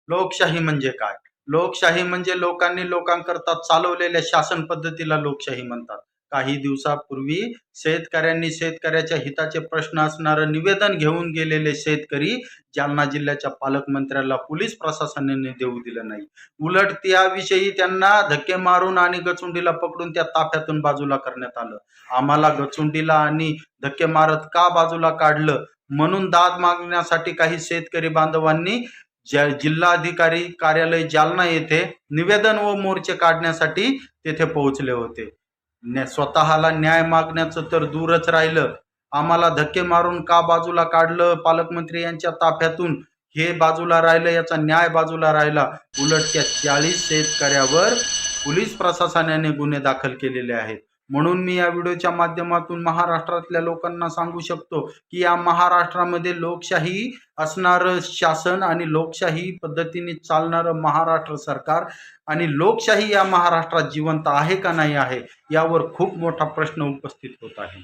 लोकशाही म्हणजे काय? लोकशाही म्हणजे लोकांनी लोकांकरता चालवलेल्या शासन पद्धतीला लोकशाही म्हणतात. काही दिवसापूर्वी शेतकऱ्यांनी शेतकऱ्याच्या हिताचे प्रश्न असणारं निवेदन घेऊन गेलेले शेतकरी जालना जिल्ह्याच्या पालकमंत्र्याला पोलीस प्रशासनाने देऊ दिलं नाही. उलट त्याविषयी त्यांना धक्के मारून आणि गचुंडीला पकडून त्या ताफ्यातून बाजूला करण्यात आलं. आम्हाला गचुंडीला आणि धक्के मारत का बाजूला काढलं म्हणून दाद मागण्यासाठी काही शेतकरी बांधवांनी जिल्हाधिकारी कार्यालय जालना येथे निवेदन व मोर्चे काढण्यासाठी तेथे पोहोचले होते. स्वतःला न्याय मागण्याचं तर दूरच राहिलं, आम्हाला धक्के मारून का बाजूला काढलं पालकमंत्री यांच्या ताफ्यातून हे बाजूला राहिलं, याचा न्याय बाजूला राहिला. उलट त्या 40 शेतकऱ्यावर पोलीस प्रशासनाने गुन्हे दाखल केलेले आहेत. म्हणून मी या व्हिडिओच्या माध्यमातून महाराष्ट्रातल्या लोकांना सांगू शकतो की या महाराष्ट्रामध्ये लोकशाही असणारं शासन आणि लोकशाही पद्धतीने चालणारं महाराष्ट्र सरकार आणि लोकशाही या महाराष्ट्रात जिवंत आहे का नाही आहे यावर खूप मोठा प्रश्न उपस्थित होत आहे.